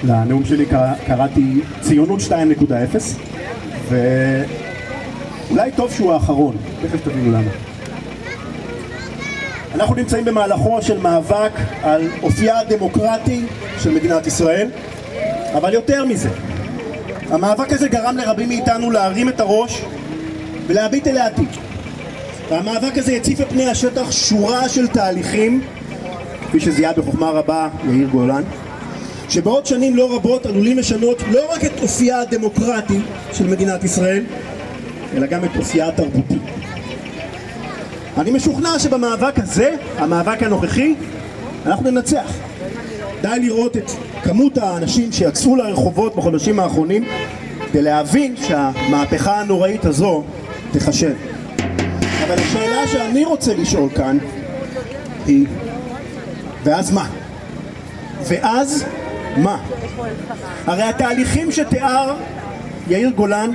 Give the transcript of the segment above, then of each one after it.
לנאום שלי קראתי ציונות 2.0, ואולי טוב שהוא האחרון, תכף תבינו למה. אנחנו נמצאים במהלכו של מאבק על אופייה הדמוקרטי של מדינת ישראל, אבל יותר מזה, המאבק הזה גרם לרבים מאיתנו להרים את הראש ולהביט אל העתיד. והמאבק הזה יציף את פני השטח שורה של תהליכים, כפי שזיהה בחוכמה רבה יאיר גולן, שבעוד שנים לא רבות עלולים לשנות לא רק את אופייה הדמוקרטי של מדינת ישראל, אלא גם את אופייה התרבותי. אני משוכנע שבמאבק הזה, המאבק הנוכחי, אנחנו ננצח. די לראות את כמות האנשים שיצאו לרחובות בחודשים האחרונים כדי להבין שהמהפכה הנוראית הזו תחשב. אבל השאלה שאני רוצה לשאול כאן היא, ואז מה? ואז מה? הרי התהליכים שתיאר יאיר גולן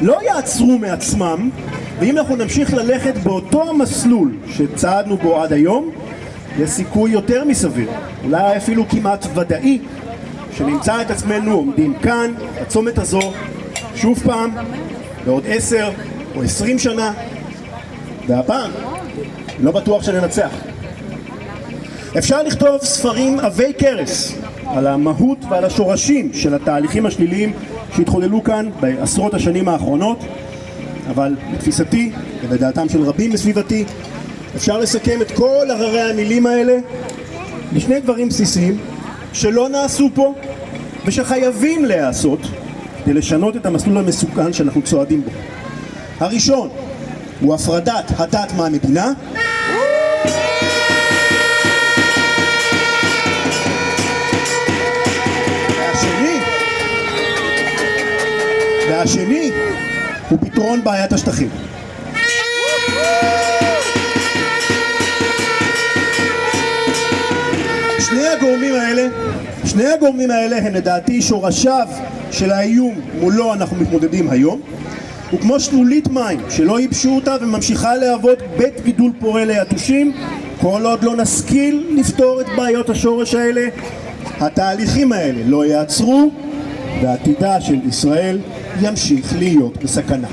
לא יעצרו מעצמם, ואם אנחנו נמשיך ללכת באותו המסלול שצעדנו בו עד היום, יש סיכוי יותר מסביר, אולי אפילו כמעט ודאי, שנמצא את עצמנו עומדים כאן, בצומת הזו, שוב פעם, בעוד 10 או 20 שנה, והפעם לא בטוח שננצח. אפשר לכתוב ספרים עבי כרס על המהות ועל השורשים של התהליכים השליליים שהתחוללו כאן בעשרות השנים האחרונות, אבל בתפיסתי ובדעתם של רבים בסביבתי אפשר לסכם את כל הררי המילים האלה לשני דברים בסיסיים שלא נעשו פה ושחייבים להיעשות כדי לשנות את המסלול המסוכן שאנחנו צועדים בו. הראשון הוא הפרדת הדת מהמדינה, והשני הוא פתרון בעיית השטחים. שני הגורמים האלה הם לדעתי שורשיו של האיום מולו אנחנו מתמודדים היום, וכמו שלולית מים שלא ייבשו אותה וממשיכה להוות בית גידול פורה ליתושים, כל עוד לא נשכיל לפתור את בעיות השורש האלה, התהליכים האלה לא יעצרו ועתידה של ישראל ימשיך להיות בסכנה.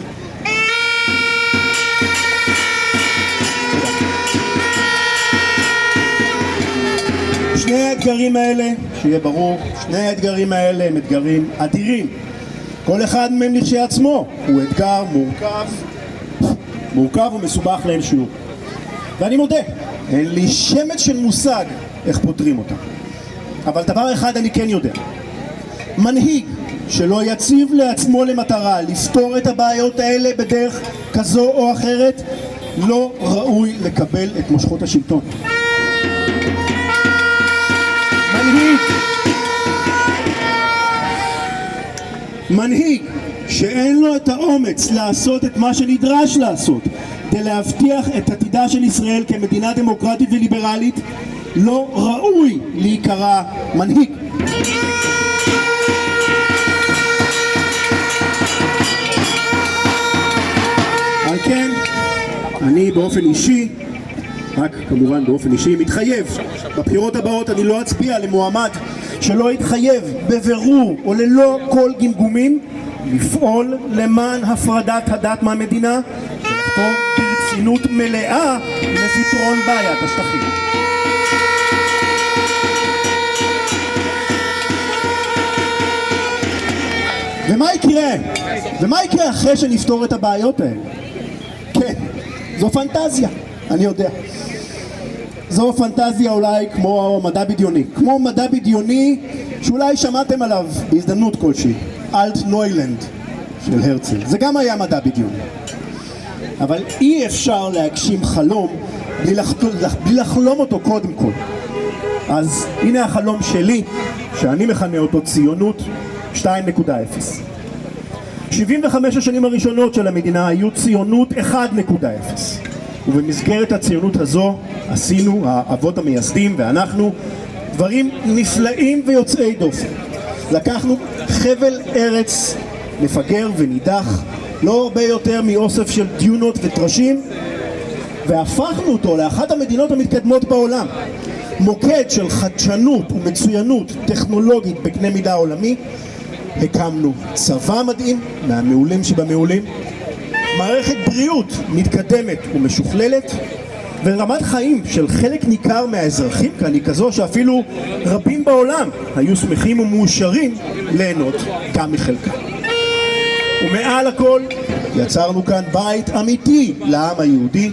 שני האתגרים האלה, שיהיה ברור, שני האתגרים האלה הם אתגרים אדירים. כל אחד מהם לכשעצמו הוא אתגר מורכב ומסובך לאין שיעור. ואני מודה, אין לי שמץ של מושג איך פותרים אותם. אבל דבר אחד אני כן יודע. מנהיג שלא יציב לעצמו למטרה לפתור את הבעיות האלה בדרך כזו או אחרת, לא ראוי לקבל את מושכות השלטון. מנהיג שאין לו את האומץ לעשות את מה שנדרש לעשות כדי להבטיח את עתידה של ישראל כמדינה דמוקרטית וליברלית, לא ראוי להיקרא מנהיג. על כן, אני באופן אישי, רק כמובן באופן אישי, מתחייב בבחירות הבאות אני לא אצביע למועמד שלא יתחייב בבירור או ללא כל גמגומים לפעול למען הפרדת הדת מהמדינה ולחתור ברצינות מלאה לפתרון בעיית השטחים. ומה יקרה אחרי שנפתור את הבעיות האלה? כן, זו פנטזיה, אני יודע. זו פנטזיה אולי כמו מדע בדיוני. כמו מדע בדיוני שאולי שמעתם עליו בהזדמנות כלשהי. אלט נוילנד של הרצל. זה גם היה מדע בדיוני. אבל אי אפשר להגשים חלום בלי לחלום אותו קודם כל. אז הנה החלום שלי, שאני מכנה אותו ציונות 2.0. 75 השנים הראשונות של המדינה היו ציונות 1.0. ובמסגרת הציונות הזו עשינו, האבות המייסדים ואנחנו, דברים נפלאים ויוצאי דופן. לקחנו חבל ארץ מפגר ונידח, לא הרבה יותר מאוסף של דיונות וטרשים, והפכנו אותו לאחת המדינות המתקדמות בעולם. מוקד של חדשנות ומצוינות טכנולוגית בקנה מידה עולמי, הקמנו צבא מדהים, מהמעולים שבמעולים, מערכת בריאות מתקדמת ומשוכללת, ורמת חיים של חלק ניכר מהאזרחים כאן היא כזו שאפילו רבים בעולם היו שמחים ומאושרים ליהנות גם מחלקה. ומעל הכל יצרנו כאן בית אמיתי לעם היהודי,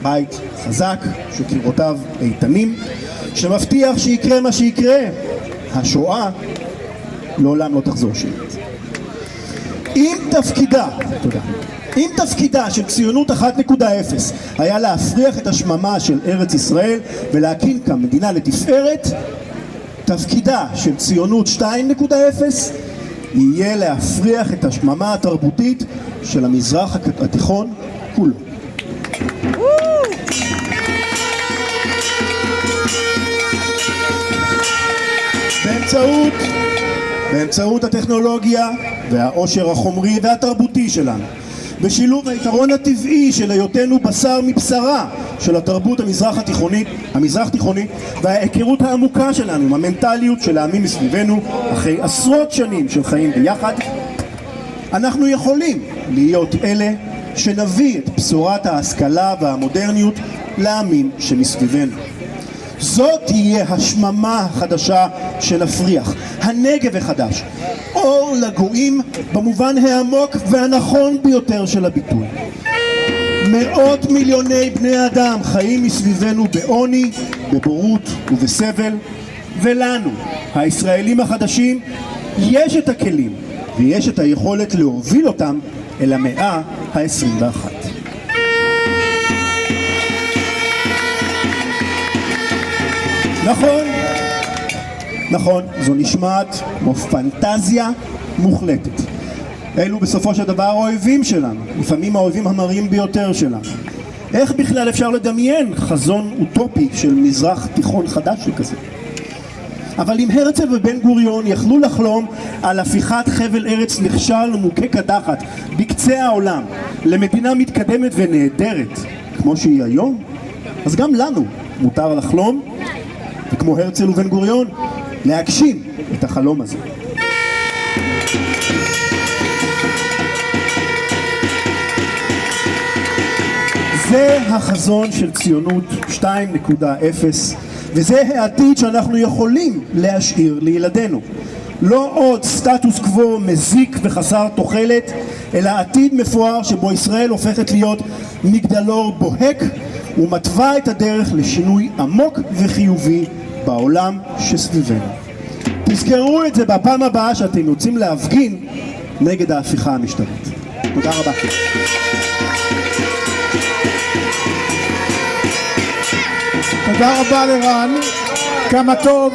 בית חזק שקירותיו איתנים, שמבטיח שיקרה מה שיקרה, השואה לעולם לא תחזור שנית. אם תפקידה של ציונות 1.0 היה להפריח את השממה של ארץ ישראל ולהקים כאן מדינה לתפארת, תפקידה של ציונות 2.0 יהיה להפריח את השממה התרבותית של המזרח התיכון כולו. באמצעות הטכנולוגיה והעושר החומרי והתרבותי שלנו, בשילוב היתרון הטבעי של היותנו בשר מבשרה של התרבות המזרח תיכונית וההיכרות העמוקה שלנו עם המנטליות של העמים מסביבנו אחרי עשרות שנים של חיים ביחד, אנחנו יכולים להיות אלה שנביא את בשורת ההשכלה והמודרניות לעמים שמסביבנו. זאת תהיה השממה החדשה שנפריח, הנגב החדש, אור לגויים במובן העמוק והנכון ביותר של הביטוי. מאות מיליוני בני אדם חיים מסביבנו בעוני, בבורות ובסבל, ולנו, הישראלים החדשים, יש את הכלים ויש את היכולת להוביל אותם אל המאה ה-21. נכון, זו נשמעת כמו פנטזיה מוחלטת. אלו בסופו של דבר האויבים שלנו, לפעמים האויבים המרים ביותר שלנו. איך בכלל אפשר לדמיין חזון אוטופי של מזרח תיכון חדש שכזה? אבל אם הרצל ובן גוריון יכלו לחלום על הפיכת חבל ארץ נחשל ומוכה קדחת בקצה העולם למדינה מתקדמת ונהדרת כמו שהיא היום, אז גם לנו מותר לחלום, וכמו הרצל ובן גוריון, להגשים את החלום הזה. זה החזון של ציונות 2.0, וזה העתיד שאנחנו יכולים להשאיר לילדינו. לא עוד סטטוס קוו מזיק וחסר תוחלת, אלא עתיד מפואר שבו ישראל הופכת להיות מגדלור בוהק ומתווה את הדרך לשינוי עמוק וחיובי בעולם שסביבנו. תזכרו את זה בפעם הבאה שאתם יוצאים להפגין נגד ההפיכה המשטרית. תודה רבה. תודה רבה לרן, כמה טוב